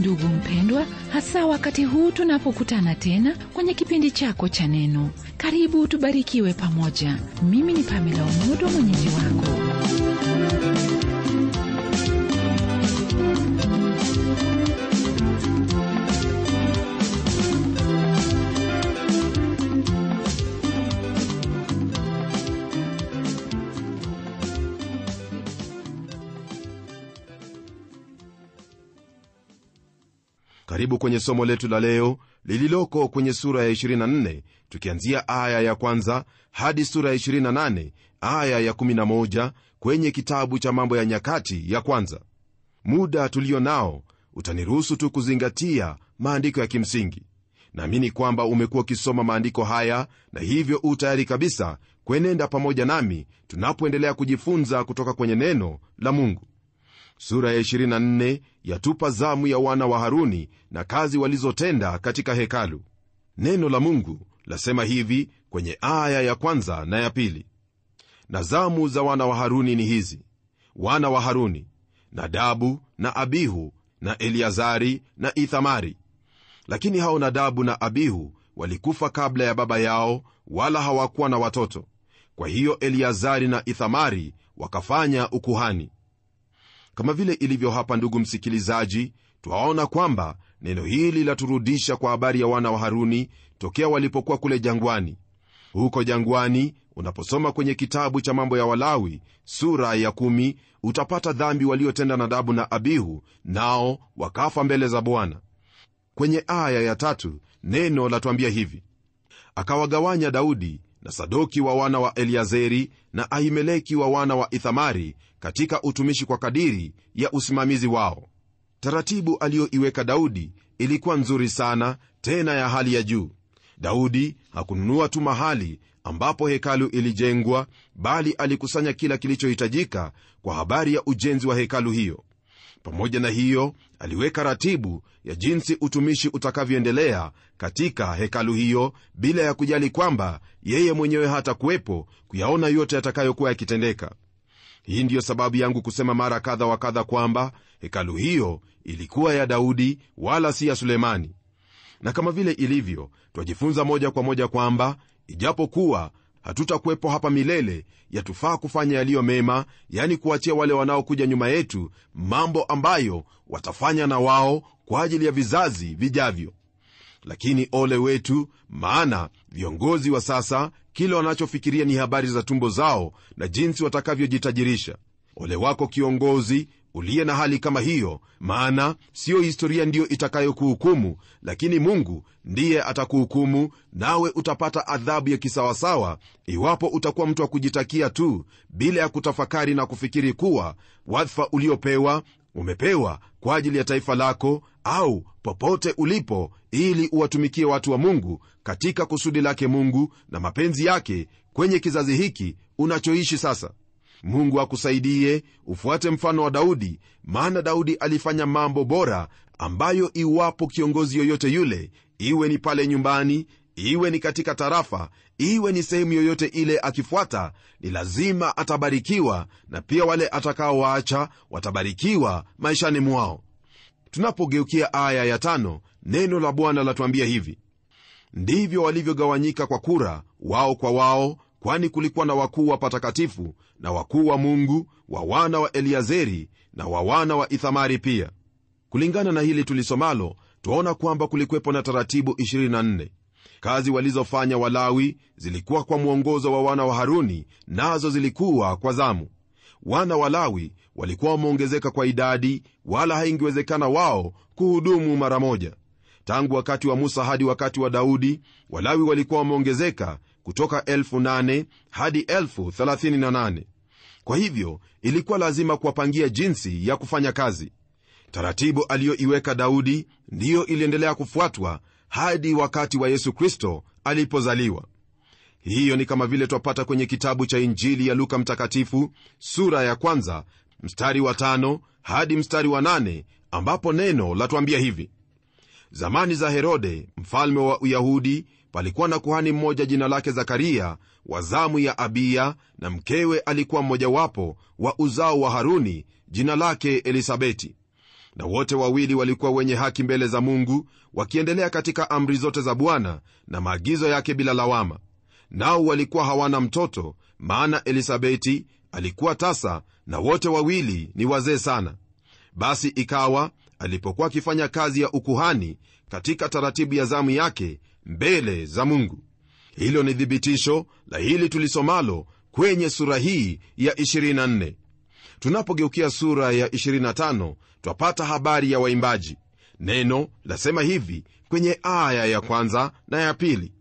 ndugu mpendwa, hasa wakati huu tunapokutana tena kwenye kipindi chako cha neno. Karibu tubarikiwe pamoja. Mimi ni Pamela Omodo, mwenyeji wako. Karibu kwenye somo letu la leo lililoko kwenye sura ya 24, tukianzia aya ya kwanza hadi sura ya 28 aya ya 11 kwenye kitabu cha Mambo ya Nyakati ya Kwanza. Muda tulio nao utaniruhusu tu kuzingatia maandiko ya kimsingi. Naamini kwamba umekuwa ukisoma maandiko haya na hivyo tayari kabisa kuenenda pamoja nami tunapoendelea kujifunza kutoka kwenye neno la Mungu. Sura ya 24 yatupa zamu ya wana wa Haruni na kazi walizotenda katika hekalu. Neno la Mungu lasema hivi kwenye aya ya kwanza na ya pili: na zamu za wana wa Haruni ni hizi, wana wa Haruni, Nadabu na Abihu na Eliazari na Ithamari. Lakini hao Nadabu na Abihu walikufa kabla ya baba yao, wala hawakuwa na watoto. Kwa hiyo Eliazari na Ithamari wakafanya ukuhani. Kama vile ilivyo hapa, ndugu msikilizaji, twaona kwamba neno hili laturudisha kwa habari ya wana wa Haruni tokea walipokuwa kule jangwani. Huko jangwani, unaposoma kwenye kitabu cha Mambo ya Walawi sura ya 10, utapata dhambi waliotenda Nadabu na Abihu, nao wakafa mbele za Bwana. Kwenye aya ya 3 neno latuambia hivi: akawagawanya Daudi na Sadoki wa wana wa Eliazeri na Ahimeleki wa wana wa Ithamari katika utumishi kwa kadiri ya usimamizi wao. Taratibu aliyoiweka Daudi ilikuwa nzuri sana, tena ya hali ya juu. Daudi hakununua tu mahali ambapo hekalu ilijengwa, bali alikusanya kila kilichohitajika kwa habari ya ujenzi wa hekalu hiyo. Pamoja na hiyo, aliweka ratibu ya jinsi utumishi utakavyoendelea katika hekalu hiyo, bila ya kujali kwamba yeye mwenyewe hata kuwepo kuyaona yote yatakayokuwa yakitendeka. Hii ndiyo sababu yangu kusema mara kadha wa kadha kwamba hekalu hiyo ilikuwa ya Daudi wala si ya Sulemani. Na kama vile ilivyo, twajifunza moja kwa moja kwamba ijapokuwa hatutakuwepo hapa milele, yatufaa kufanya yaliyo mema, yani kuachia wale wanaokuja nyuma yetu mambo ambayo watafanya na wao kwa ajili ya vizazi vijavyo. Lakini ole wetu, maana viongozi wa sasa kile wanachofikiria ni habari za tumbo zao na jinsi watakavyojitajirisha. Ole wako kiongozi uliye na hali kama hiyo, maana sio historia ndiyo itakayokuhukumu, lakini Mungu ndiye atakuhukumu, nawe utapata adhabu ya kisawasawa iwapo utakuwa mtu wa kujitakia tu bila ya kutafakari na kufikiri kuwa wadhifa uliopewa umepewa kwa ajili ya taifa lako au popote ulipo, ili uwatumikie watu wa Mungu katika kusudi lake Mungu na mapenzi yake kwenye kizazi hiki unachoishi sasa. Mungu akusaidie ufuate mfano wa Daudi, maana Daudi alifanya mambo bora ambayo iwapo kiongozi yoyote yule, iwe ni pale nyumbani, iwe ni katika tarafa, iwe ni sehemu yoyote ile, akifuata ni lazima atabarikiwa, na pia wale atakaowaacha watabarikiwa maishani mwao. Tunapogeukia aya ya 5, neno la Bwana latuambia hivi: ndivyo walivyogawanyika kwa kura wao kwa wao, kwani kulikuwa na wakuu wa patakatifu na wakuu wa Mungu wa wana wa Eliazeri na wa wana wa Ithamari pia. Kulingana na hili tulisomalo, tuona kwamba kulikuwepo na taratibu 24. Kazi walizofanya Walawi zilikuwa kwa mwongozo wa wana wa Haruni, nazo zilikuwa kwa zamu. Wana wa Lawi walikuwa wameongezeka kwa idadi, wala haingewezekana wao kuhudumu mara moja. Tangu wakati wa Musa hadi wakati wa Daudi, Walawi walikuwa wameongezeka kutoka 8,000 hadi 38,000. Kwa hivyo ilikuwa lazima kuwapangia jinsi ya kufanya kazi. Taratibu aliyoiweka Daudi ndiyo iliendelea kufuatwa hadi wakati wa Yesu Kristo alipozaliwa. Hiyo ni kama vile twapata kwenye kitabu cha Injili ya Luka mtakatifu sura ya 1 mstari wa 5 hadi mstari wa 8, ambapo neno latuambia hivi: zamani za Herode mfalme wa Uyahudi, palikuwa na kuhani mmoja jina lake Zakaria wa zamu ya Abiya, na mkewe alikuwa mmojawapo wa uzao wa Haruni, jina lake Elisabeti. na wote wawili walikuwa wenye haki mbele za Mungu, wakiendelea katika amri zote za Bwana na maagizo yake bila lawama. Nao walikuwa hawana mtoto, maana Elisabeti alikuwa tasa na wote wawili ni wazee sana. Basi ikawa alipokuwa akifanya kazi ya ukuhani katika taratibu ya zamu yake mbele za Mungu. Hilo ni thibitisho la hili tulisomalo kwenye sura hii ya 24. Tunapogeukia sura ya 25 twapata habari ya waimbaji. Neno lasema hivi kwenye aya ya kwanza na ya pili: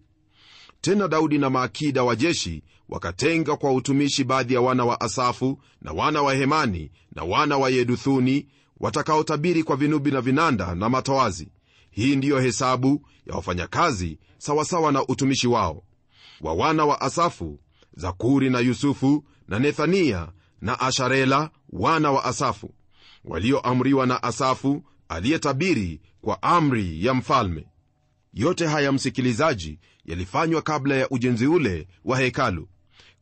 tena Daudi na maakida wa jeshi wakatenga kwa utumishi baadhi ya wana wa Asafu na wana wa Hemani na wana wa Yeduthuni, watakaotabiri kwa vinubi na vinanda na matoazi. Hii ndiyo hesabu ya wafanyakazi sawasawa na utumishi wao. Wa wana wa Asafu, Zakuri na Yusufu na Nethania na Asharela wana wa Asafu, walioamriwa na Asafu aliyetabiri kwa amri ya mfalme. Yote haya, msikilizaji, yalifanywa kabla ya ujenzi ule wa hekalu.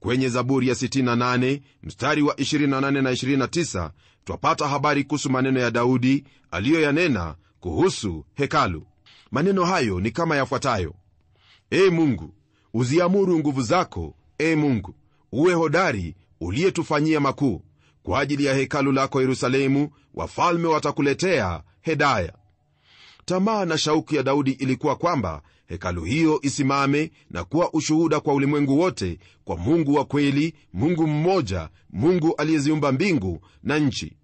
Kwenye Zaburi ya 68 mstari wa 28 na 29 twapata habari kuhusu maneno ya Daudi aliyoyanena kuhusu hekalu. Maneno hayo ni kama yafuatayo: Ee Mungu, uziamuru nguvu zako, Ee Mungu, uwe hodari uliyetufanyia makuu. Kwa ajili ya hekalu lako Yerusalemu, wafalme watakuletea hedaya. Tamaa na shauku ya Daudi ilikuwa kwamba hekalu hiyo isimame na kuwa ushuhuda kwa ulimwengu wote kwa Mungu wa kweli, Mungu mmoja, Mungu aliyeziumba mbingu na nchi.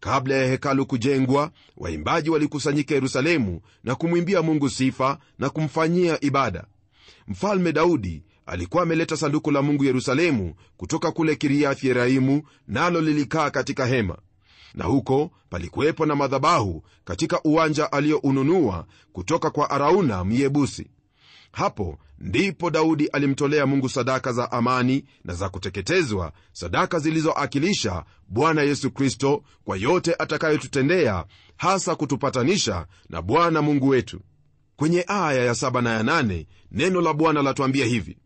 Kabla ya hekalu kujengwa, waimbaji walikusanyika Yerusalemu na kumwimbia Mungu sifa na kumfanyia ibada. Mfalme Daudi alikuwa ameleta sanduku la Mungu Yerusalemu kutoka kule Kiriathi Yeraimu, nalo lilikaa katika hema, na huko palikuwepo na madhabahu katika uwanja alioununua kutoka kwa Arauna Myebusi. Hapo ndipo Daudi alimtolea Mungu sadaka za amani na za kuteketezwa, sadaka zilizoakilisha Bwana Yesu Kristo kwa yote atakayotutendea, hasa kutupatanisha na Bwana Mungu wetu. Kwenye aya ya 7 na ya 8 neno la Bwana latuambia hivi: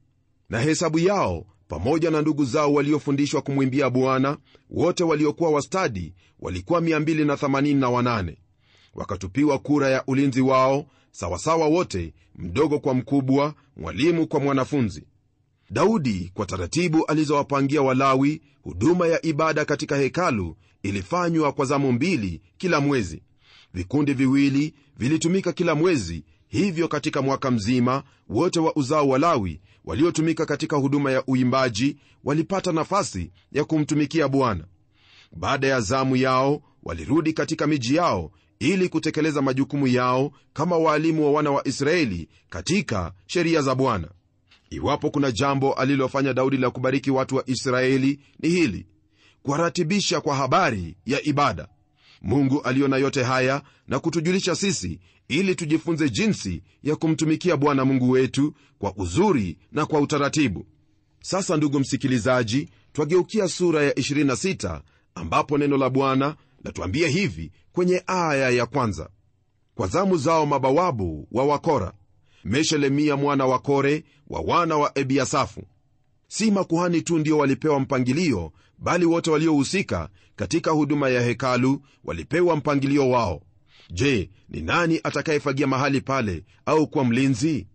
na hesabu yao pamoja na ndugu zao waliofundishwa kumwimbia Bwana, wote waliokuwa wastadi, walikuwa 288. Wakatupiwa kura ya ulinzi wao sawasawa wote, mdogo kwa mkubwa, mwalimu kwa mwanafunzi. Daudi kwa taratibu alizowapangia Walawi, huduma ya ibada katika hekalu ilifanywa kwa zamu 2 kila mwezi. Vikundi viwili vilitumika kila mwezi. Hivyo katika mwaka mzima wote wa uzao wa Lawi waliotumika katika huduma ya uimbaji walipata nafasi ya kumtumikia Bwana. Baada ya zamu yao walirudi katika miji yao ili kutekeleza majukumu yao kama walimu wa wana wa Israeli katika sheria za Bwana. Iwapo kuna jambo alilofanya Daudi la kubariki watu wa Israeli ni hili: kuwaratibisha kwa habari ya ibada. Mungu aliona yote haya na kutujulisha sisi ili tujifunze jinsi ya kumtumikia Bwana Mungu wetu kwa uzuri na kwa utaratibu. Sasa ndugu msikilizaji, twageukia sura ya 26 ambapo neno la Bwana latuambia hivi kwenye aya ya kwanza: kwa zamu zao mabawabu wa Wakora, Meshelemia mwana wa Kore wa wana wa Ebiasafu. Si makuhani tu ndio walipewa mpangilio, bali wote waliohusika katika huduma ya hekalu walipewa mpangilio wao. Je, ni nani atakayefagia mahali pale au kuwa mlinzi?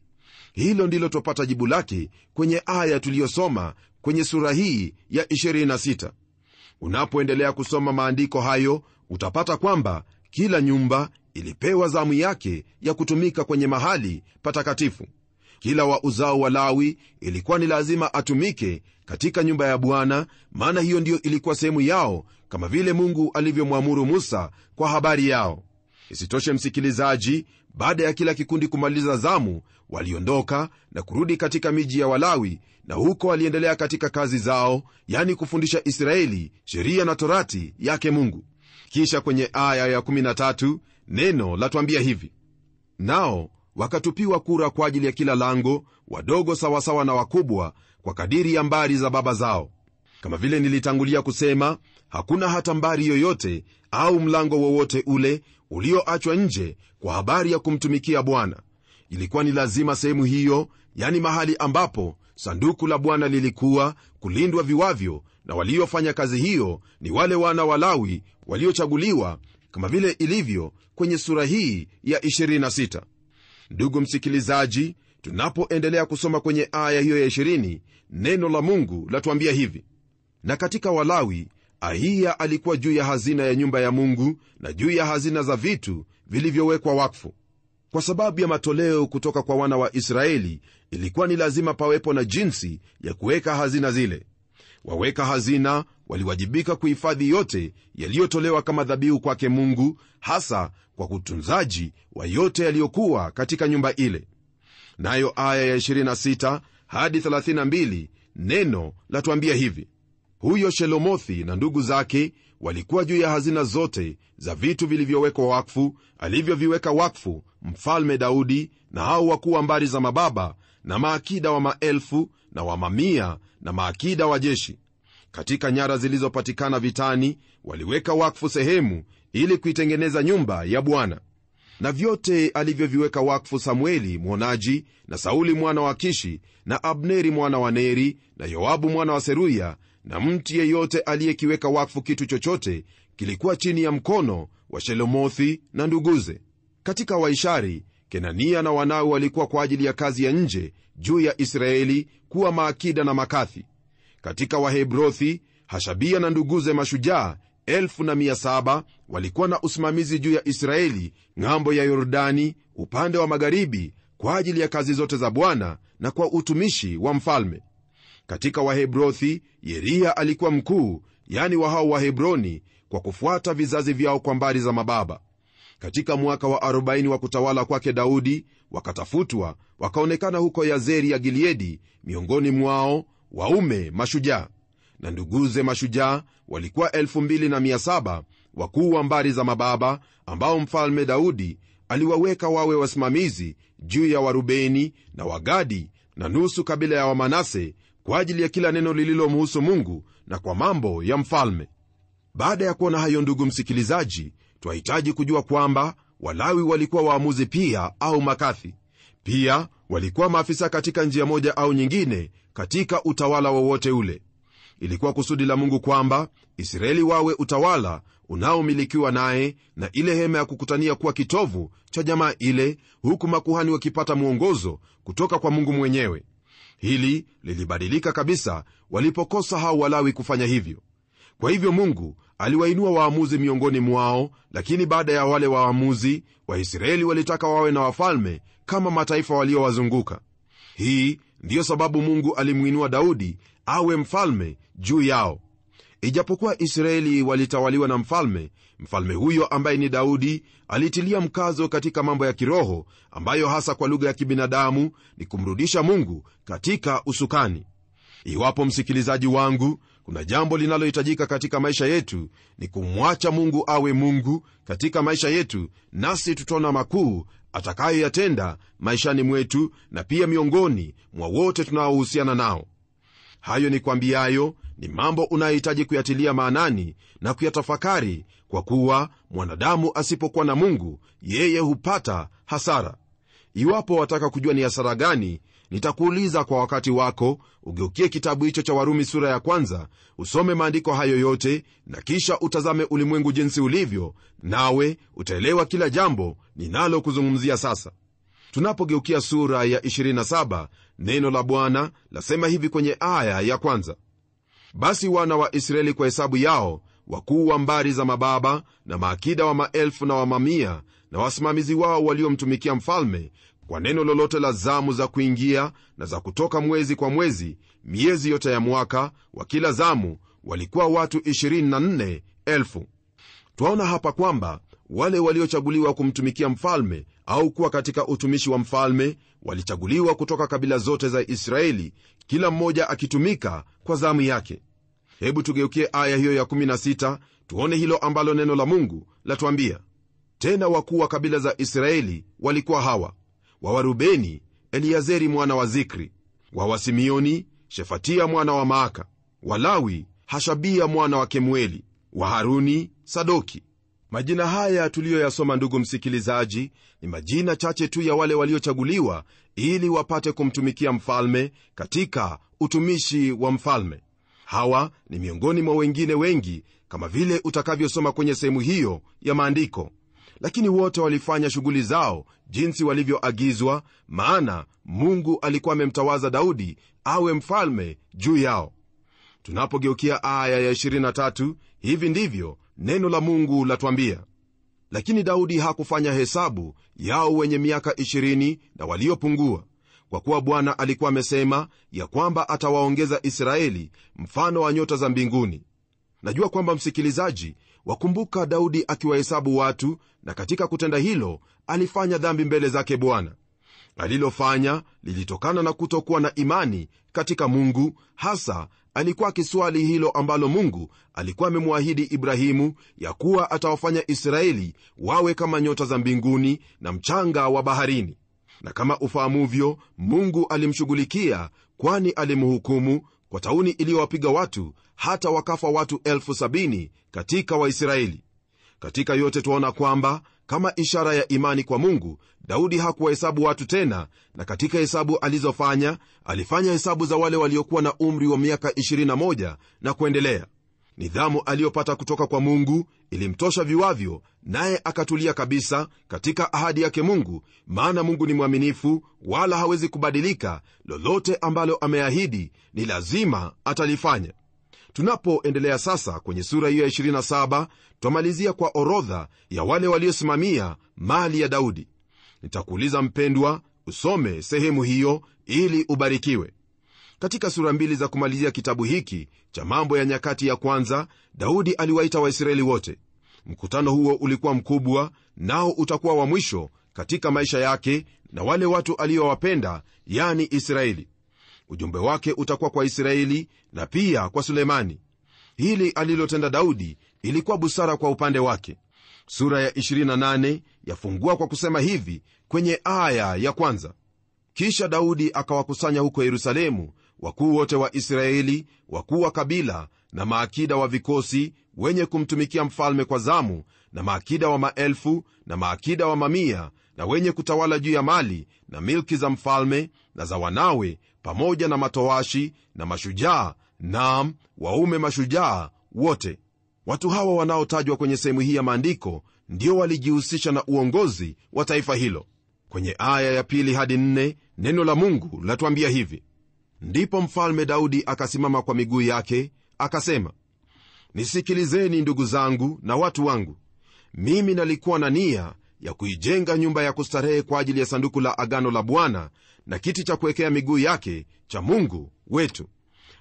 Hilo ndilo tupata jibu lake kwenye aya tuliyosoma kwenye sura hii ya 26. Unapoendelea kusoma maandiko hayo utapata kwamba kila nyumba ilipewa zamu yake ya kutumika kwenye mahali patakatifu. Kila wa uzao wa Lawi ilikuwa ni lazima atumike katika nyumba ya Bwana, maana hiyo ndiyo ilikuwa sehemu yao, kama vile Mungu alivyomwamuru Musa kwa habari yao. Isitoshe msikilizaji, baada ya kila kikundi kumaliza zamu, waliondoka na kurudi katika miji ya Walawi, na huko waliendelea katika kazi zao, yani kufundisha Israeli sheria na torati yake Mungu. Kisha kwenye aya ya 13 neno latuambia hivi: nao wakatupiwa kura kwa ajili ya kila lango, wadogo sawasawa na wakubwa, kwa kadiri ya mbari za baba zao. Kama vile nilitangulia kusema, hakuna hata mbari yoyote au mlango wowote ule ulioachwa nje kwa habari ya kumtumikia Bwana. Ilikuwa ni lazima sehemu hiyo, yani mahali ambapo sanduku la Bwana lilikuwa, kulindwa viwavyo, na waliofanya kazi hiyo ni wale wana wa Lawi waliochaguliwa kama vile ilivyo kwenye sura hii ya 26. Ndugu msikilizaji, tunapoendelea kusoma kwenye aya hiyo ya 20, neno la Mungu latuambia hivi: na katika Walawi, Ahiya alikuwa juu ya hazina ya nyumba ya Mungu na juu ya hazina za vitu vilivyowekwa wakfu. Kwa sababu ya matoleo kutoka kwa wana wa Israeli, ilikuwa ni lazima pawepo na jinsi ya kuweka hazina zile. Waweka hazina waliwajibika kuhifadhi yote yaliyotolewa kama dhabihu kwake Mungu, hasa kwa utunzaji wa yote yaliyokuwa katika nyumba ile. Nayo aya ya 26 hadi 32 neno latuambia hivi: huyo Shelomothi na ndugu zake walikuwa juu ya hazina zote za vitu vilivyowekwa wakfu, alivyoviweka wakfu mfalme Daudi, na hao wakuu wa mbari za mababa na maakida wa maelfu na wa mamia na maakida wa jeshi. Katika nyara zilizopatikana vitani waliweka wakfu sehemu ili kuitengeneza nyumba ya Bwana. Na vyote alivyoviweka wakfu Samueli mwonaji, na Sauli mwana wa Kishi, na Abneri mwana wa Neri, na Yoabu mwana wa Seruya, na mtu yeyote aliyekiweka wakfu kitu chochote kilikuwa chini ya mkono wa Shelomothi na nduguze. Katika Waishari, Kenania na wanawe walikuwa kwa ajili ya kazi ya nje juu ya Israeli kuwa maakida na makathi. Katika Wahebrothi, Hashabia na nduguze mashujaa 1700 walikuwa na usimamizi juu ya Israeli ng'ambo ya Yordani upande wa magharibi kwa ajili ya kazi zote za Bwana na kwa utumishi wa mfalme. Katika Wahebrothi, Yeria alikuwa mkuu, yani wa hao Wahebroni, kwa kufuata vizazi vyao kwa mbari za mababa. Katika mwaka wa 40 wa kutawala kwake Daudi, wakatafutwa wakaonekana huko Yazeri ya Gileadi miongoni mwao waume mashujaa, na nduguze mashujaa walikuwa 2700 wakuu wa mbari za mababa, ambao mfalme Daudi aliwaweka wawe wasimamizi juu ya Warubeni na Wagadi na nusu kabila ya Wamanase kwa ajili ya kila neno lililomhusu Mungu na kwa mambo ya mfalme. Baada ya kuona hayo, ndugu msikilizaji, twahitaji kujua kwamba Walawi walikuwa waamuzi pia au makathi. Pia walikuwa maafisa katika njia moja au nyingine katika utawala wowote ule. Ilikuwa kusudi la Mungu kwamba Israeli wawe utawala unaomilikiwa naye, na ile hema ya kukutania kuwa kitovu cha jamaa ile, huku makuhani wakipata mwongozo kutoka kwa Mungu mwenyewe. Hili lilibadilika kabisa walipokosa hao Walawi kufanya hivyo. Kwa hivyo Mungu aliwainua waamuzi miongoni mwao, lakini baada ya wale waamuzi, Waisraeli walitaka wawe na wafalme kama mataifa waliowazunguka. Hii ndiyo sababu Mungu alimuinua Daudi awe mfalme juu yao. Ijapokuwa Israeli walitawaliwa na mfalme huyo ambaye ni Daudi alitilia mkazo katika mambo ya kiroho, ambayo hasa kwa lugha ya kibinadamu ni kumrudisha Mungu katika usukani. Iwapo msikilizaji wangu, kuna jambo linalohitajika katika maisha yetu, ni kumwacha Mungu awe Mungu katika maisha yetu, nasi tutaona makuu atakayoyatenda maishani mwetu na pia miongoni mwa wote tunaohusiana nao. Hayo ni kwambiayo ni mambo unayohitaji kuyatilia maanani na kuyatafakari, kwa kuwa mwanadamu asipokuwa na Mungu, yeye hupata hasara. Iwapo wataka kujua ni hasara gani, nitakuuliza kwa wakati wako ugeukie kitabu hicho cha Warumi sura ya 1, usome maandiko hayo yote, na kisha utazame ulimwengu jinsi ulivyo, nawe utaelewa kila jambo ninalo kuzungumzia sasa. Tunapogeukia sura ya 27, neno la Bwana lasema hivi kwenye aya ya 1: basi wana wa Israeli kwa hesabu yao, wakuu wa mbari za mababa na maakida wa maelfu na wa mamia, na wasimamizi wao waliomtumikia mfalme, kwa neno lolote la zamu za kuingia na za kutoka mwezi kwa mwezi, miezi yote ya mwaka wa kila zamu, walikuwa watu 24,000. Twaona hapa kwamba wale waliochaguliwa kumtumikia mfalme au kuwa katika utumishi wa mfalme walichaguliwa kutoka kabila zote za Israeli, kila mmoja akitumika kwa zamu yake. Hebu tugeukie aya hiyo ya 16 tuone hilo ambalo neno la Mungu latuambia: tena wakuu wa kabila za Israeli walikuwa hawa: wa Warubeni, Eliazeri mwana wa Zikri; wa Wasimioni, Shefatia mwana wa Maaka; wa Lawi, Hashabia mwana wa Kemueli; wa Haruni, Sadoki. Majina haya tuliyoyasoma, ndugu msikilizaji, ni majina chache tu ya wale waliochaguliwa ili wapate kumtumikia mfalme katika utumishi wa mfalme. Hawa ni miongoni mwa wengine wengi kama vile utakavyosoma kwenye sehemu hiyo ya maandiko. Lakini wote walifanya shughuli zao jinsi walivyoagizwa, maana Mungu alikuwa amemtawaza Daudi awe mfalme juu yao. Tunapogeukia aya ya 23, hivi ndivyo neno la Mungu latuambia: lakini Daudi hakufanya hesabu yao wenye miaka 20 na waliopungua, kwa kuwa Bwana alikuwa amesema ya kwamba atawaongeza Israeli mfano wa nyota za mbinguni. Najua kwamba msikilizaji wakumbuka Daudi akiwahesabu watu, na katika kutenda hilo alifanya dhambi mbele zake Bwana. Alilofanya lilitokana na kutokuwa na imani katika Mungu. Hasa alikuwa akiswali hilo ambalo Mungu alikuwa amemwahidi Ibrahimu, ya kuwa atawafanya Israeli wawe kama nyota za mbinguni na mchanga wa baharini. Na kama ufahamuvyo, Mungu alimshughulikia, kwani alimhukumu kwa tauni iliyowapiga watu hata wakafa watu 70,000 katika Waisraeli. Katika yote tuona kwamba kama ishara ya imani kwa Mungu, Daudi hakuwahesabu watu tena, na katika hesabu alizofanya alifanya hesabu za wale waliokuwa na umri wa miaka 21 na kuendelea. Nidhamu aliyopata kutoka kwa Mungu ilimtosha viwavyo, naye akatulia kabisa katika ahadi yake Mungu, maana Mungu ni mwaminifu wala hawezi kubadilika. Lolote ambalo ameahidi ni lazima atalifanya. Tunapoendelea sasa kwenye sura hiyo ya 27, twamalizia kwa orodha ya wale waliosimamia mali ya Daudi. Nitakuuliza mpendwa, usome sehemu hiyo ili ubarikiwe. Katika sura 2 za kumalizia kitabu hiki cha Mambo ya Nyakati ya Kwanza, Daudi aliwaita Waisraeli wote. Mkutano huo ulikuwa mkubwa, nao utakuwa wa mwisho katika maisha yake na wale watu aliowapenda, yani Israeli. Ujumbe wake utakuwa kwa Israeli na pia kwa Sulemani. Hili alilotenda Daudi ilikuwa busara kwa upande wake. Sura ya 28 yafungua kwa kusema hivi kwenye aya ya 1: kisha Daudi akawakusanya huko Yerusalemu wakuu wote wa Israeli, wakuu wa kabila na maakida wa vikosi, wenye kumtumikia mfalme kwa zamu, na maakida wa maelfu na maakida wa mamia, na wenye kutawala juu ya mali na milki za mfalme na za wanawe, pamoja na matowashi na mashujaa, naam, waume mashujaa wote. Watu hawa wanaotajwa kwenye sehemu hii ya maandiko ndio walijihusisha na uongozi wa taifa hilo. Kwenye aya ya 2 hadi 4 neno la Mungu latuambia hivi: ndipo mfalme Daudi akasimama kwa miguu yake akasema, nisikilizeni ndugu zangu na watu wangu. Mimi nalikuwa na nia ya kuijenga nyumba ya kustarehe kwa ajili ya sanduku la agano la Bwana na kiti cha kuwekea miguu yake cha Mungu wetu.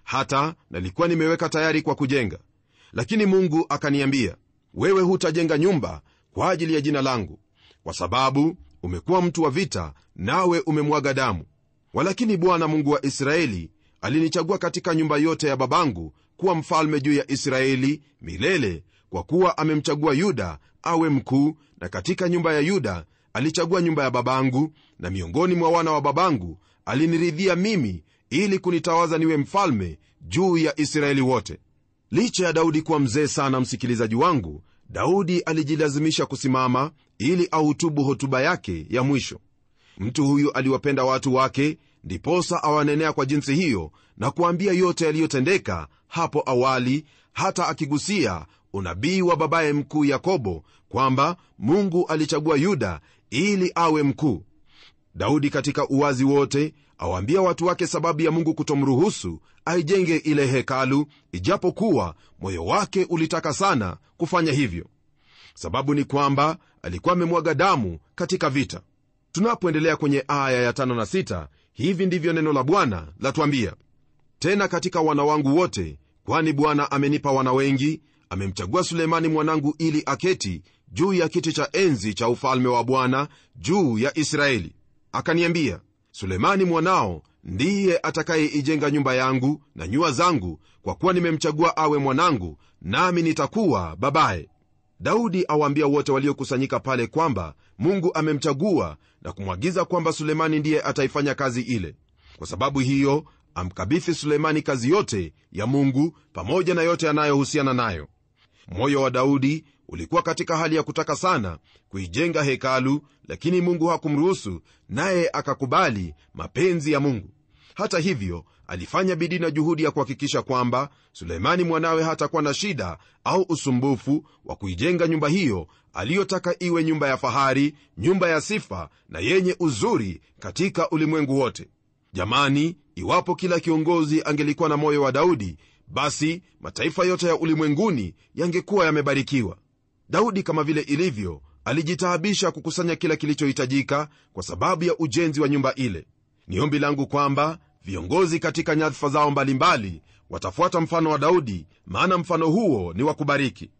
Hata nalikuwa nimeweka tayari kwa kujenga. Lakini Mungu akaniambia, wewe hutajenga nyumba kwa ajili ya jina langu, kwa sababu umekuwa mtu wa vita, nawe umemwaga damu. Walakini Bwana Mungu wa Israeli alinichagua katika nyumba yote ya babangu kuwa mfalme juu ya Israeli milele, kwa kuwa amemchagua Yuda awe mkuu, na katika nyumba ya Yuda alichagua nyumba ya babangu, na miongoni mwa wana wa babangu aliniridhia mimi ili kunitawaza niwe mfalme juu ya Israeli wote. Licha ya Daudi kuwa mzee sana, msikilizaji wangu, Daudi alijilazimisha kusimama ili ahutubu hotuba yake ya mwisho. Mtu huyu aliwapenda watu wake, ndiposa awanenea kwa jinsi hiyo na kuambia yote yaliyotendeka hapo awali, hata akigusia unabii wa babaye mkuu Yakobo kwamba Mungu alichagua Yuda ili awe mkuu. Daudi katika uwazi wote awaambia watu wake sababu ya Mungu kutomruhusu aijenge ile hekalu, ijapokuwa moyo wake ulitaka sana kufanya hivyo. Sababu ni kwamba alikuwa amemwaga damu katika vita. Tunapoendelea kwenye aya ya 5 na 6, hivi ndivyo neno la Bwana latuambia: tena katika wana wangu wote, kwani Bwana amenipa wana wengi, amemchagua Sulemani mwanangu ili aketi juu ya kiti cha enzi cha ufalme wa Bwana juu ya Israeli. Akaniambia, Sulemani mwanao ndiye atakayeijenga nyumba yangu na nyua zangu, kwa kuwa nimemchagua awe mwanangu, nami nitakuwa babaye. Daudi awaambia wote waliokusanyika pale kwamba Mungu amemchagua na kumwagiza kwamba Sulemani ndiye ataifanya kazi ile. Kwa sababu hiyo amkabidhi Sulemani kazi yote ya Mungu pamoja na yote yanayohusiana nayo. Moyo wa Daudi ulikuwa katika hali ya kutaka sana kuijenga hekalu, lakini Mungu hakumruhusu, naye akakubali mapenzi ya Mungu. Hata hivyo, alifanya bidii na juhudi ya kuhakikisha kwamba Sulemani mwanawe hatakuwa na shida au usumbufu wa kuijenga nyumba hiyo aliyotaka iwe nyumba ya fahari, nyumba ya sifa na yenye uzuri katika ulimwengu wote. Jamani, iwapo kila kiongozi angelikuwa na moyo wa Daudi, basi mataifa yote ya ulimwenguni yangekuwa yamebarikiwa. Daudi, kama vile ilivyo, alijitaabisha kukusanya kila kilichohitajika kwa sababu ya ujenzi wa nyumba ile. Ni ombi langu kwamba viongozi katika nyadhifa zao mbalimbali watafuata mfano wa Daudi, maana mfano huo ni wa kubariki.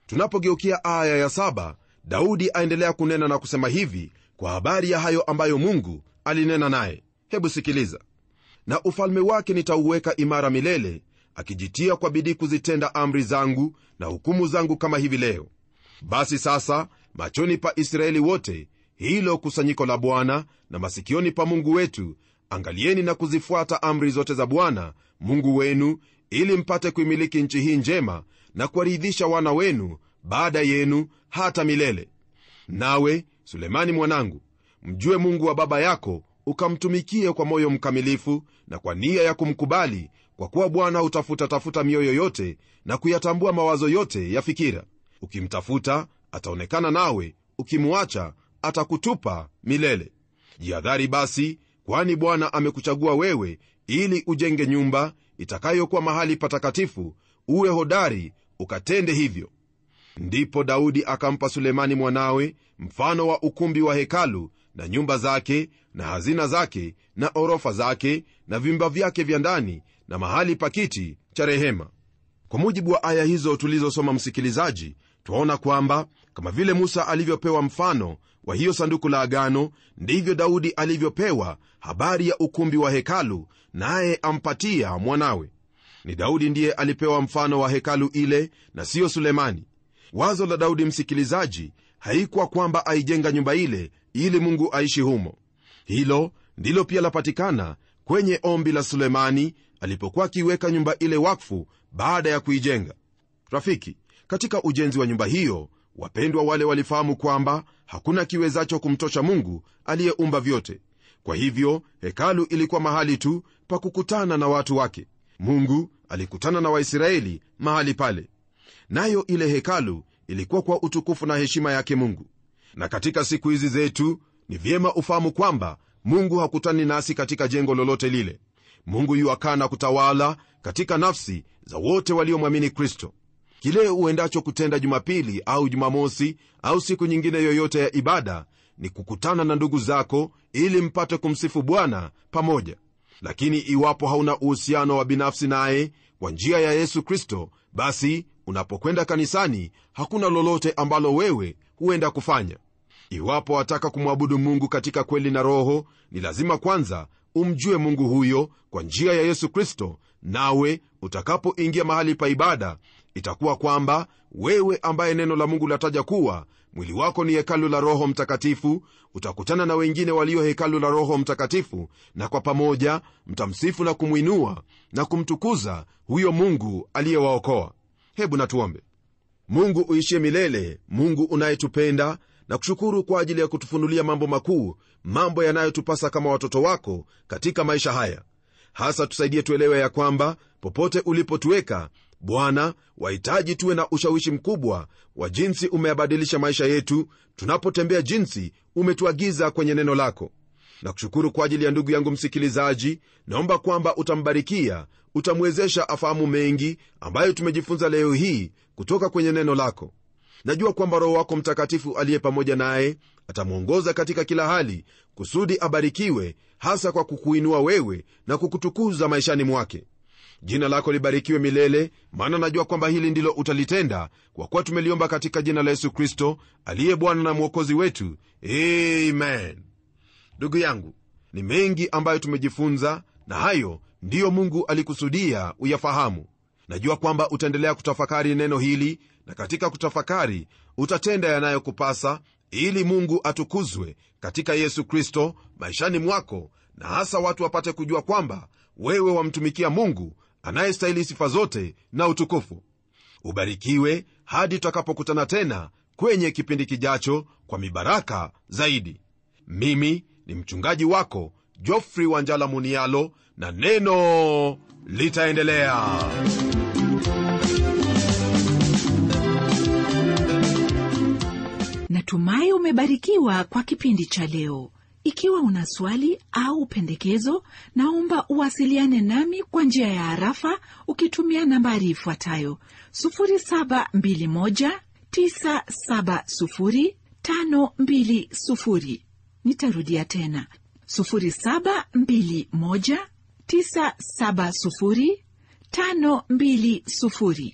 Tunapogeukia aya ya 7, Daudi aendelea kunena na kusema hivi kwa habari ya hayo ambayo Mungu alinena naye. Hebu sikiliza: na ufalme wake nitauweka imara milele, akijitia kwa bidii kuzitenda amri zangu na hukumu zangu kama hivi leo. Basi sasa, machoni pa Israeli wote, hilo kusanyiko la Bwana, na masikioni pa Mungu wetu, angalieni na kuzifuata amri zote za Bwana Mungu wenu, ili mpate kuimiliki nchi hii njema na kuwaridhisha wana wenu baada yenu hata milele. Nawe Sulemani mwanangu, mjue Mungu wa baba yako, ukamtumikie kwa moyo mkamilifu na kwa nia ya kumkubali, kwa kuwa Bwana hutafuta mioyo yote na kuyatambua mawazo yote ya fikira. Ukimtafuta ataonekana nawe, ukimwacha atakutupa milele. Jihadhari basi, kwani Bwana amekuchagua wewe ili ujenge nyumba itakayokuwa mahali patakatifu. Uwe hodari ukatende hivyo. Ndipo Daudi akampa Sulemani mwanawe mfano wa ukumbi wa hekalu na nyumba zake na hazina zake na orofa zake na vyumba vyake vya ndani na mahali pa kiti cha rehema. Kwa mujibu wa aya hizo tulizosoma, msikilizaji, twaona kwamba kama vile Musa alivyopewa mfano wa hiyo sanduku la agano, ndivyo Daudi alivyopewa habari ya ukumbi wa hekalu, naye ampatia mwanawe. Ni Daudi ndiye alipewa mfano wa hekalu ile na siyo Sulemani. Wazo la Daudi, msikilizaji, haikuwa kwamba aijenga nyumba ile ili Mungu aishi humo. Hilo ndilo pia lapatikana kwenye ombi la Sulemani alipokuwa akiweka nyumba ile wakfu baada ya kuijenga. Rafiki, katika ujenzi wa nyumba hiyo, wapendwa wale walifahamu kwamba hakuna kiwezacho kumtosha Mungu aliyeumba vyote. Kwa hivyo hekalu ilikuwa mahali tu pa kukutana na watu wake. Mungu alikutana na Waisraeli mahali pale, nayo ile hekalu ilikuwa kwa utukufu na heshima yake Mungu. Na katika siku hizi zetu ni vyema ufahamu kwamba Mungu hakutani nasi katika jengo lolote lile. Mungu yuakaa na kutawala katika nafsi za wote waliomwamini Kristo. Kile uendacho kutenda Jumapili au Jumamosi au siku nyingine yoyote ya ibada ni kukutana na ndugu zako ili mpate kumsifu Bwana pamoja. Lakini iwapo hauna uhusiano wa binafsi naye kwa njia ya Yesu Kristo, basi unapokwenda kanisani hakuna lolote ambalo wewe huenda kufanya. Iwapo wataka kumwabudu Mungu katika kweli na roho, ni lazima kwanza umjue Mungu huyo kwa njia ya Yesu Kristo. Nawe utakapoingia mahali pa ibada, itakuwa kwamba wewe ambaye neno la Mungu lataja kuwa mwili wako ni hekalu la Roho Mtakatifu, utakutana na wengine walio hekalu la Roho Mtakatifu, na kwa pamoja mtamsifu na kumwinua na kumtukuza huyo Mungu aliyewaokoa. Hebu natuombe. Mungu uishie milele, Mungu unayetupenda, na kushukuru kwa ajili ya kutufunulia mambo makuu, mambo yanayotupasa kama watoto wako katika maisha haya. Hasa tusaidie tuelewe ya kwamba popote ulipotuweka Bwana, wahitaji tuwe na ushawishi mkubwa wa jinsi umeyabadilisha maisha yetu tunapotembea jinsi umetuagiza kwenye neno lako. Na kushukuru kwa ajili ya ndugu yangu msikilizaji, naomba kwamba utambarikia, utamwezesha afahamu mengi ambayo tumejifunza leo hii kutoka kwenye neno lako. Najua kwamba Roho wako Mtakatifu aliye pamoja naye atamwongoza katika kila hali, kusudi abarikiwe, hasa kwa kukuinua wewe na kukutukuza maishani mwake. Jina lako libarikiwe milele, maana najua kwamba hili ndilo utalitenda, kwa kuwa tumeliomba katika jina la Yesu Kristo aliye Bwana na Mwokozi wetu. Amen. Ndugu yangu, ni mengi ambayo tumejifunza, na hayo ndiyo Mungu alikusudia uyafahamu. Najua kwamba utaendelea kutafakari neno hili, na katika kutafakari utatenda yanayokupasa, ili Mungu atukuzwe katika Yesu Kristo maishani mwako, na hasa watu wapate kujua kwamba wewe wamtumikia Mungu anayestahili sifa zote na utukufu. Ubarikiwe hadi tutakapokutana tena kwenye kipindi kijacho kwa mibaraka zaidi. Mimi ni mchungaji wako Geoffrey Wanjala Munialo, na neno litaendelea. Natumai umebarikiwa kwa kipindi cha leo. Ikiwa una swali au pendekezo, naomba uwasiliane nami kwa njia ya harafa ukitumia nambari ifuatayo: 0721970520. Nitarudia tena: 0721970520.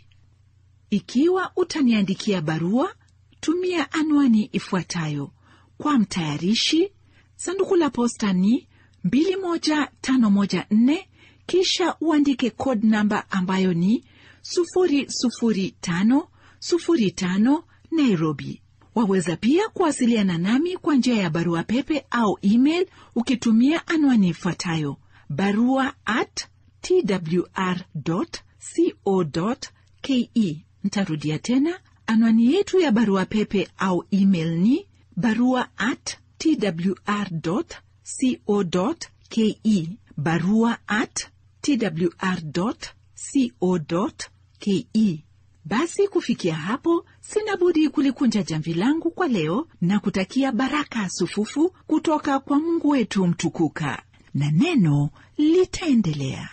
Ikiwa utaniandikia barua, tumia anwani ifuatayo: kwa mtayarishi, sanduku la posta ni 21514, kisha uandike code namba ambayo ni 00505 Nairobi. Waweza pia kuwasiliana nami kwa njia ya barua pepe au email ukitumia anwani ifuatayo: barua@twr.co.ke. Nitarudia tena, anwani yetu ya barua pepe au email ni barua@twr.co.ke, barua@twr.co.ke. Basi kufikia hapo, sina budi kulikunja jamvi langu kwa leo na kutakia baraka sufufu kutoka kwa Mungu wetu mtukuka, na neno litaendelea.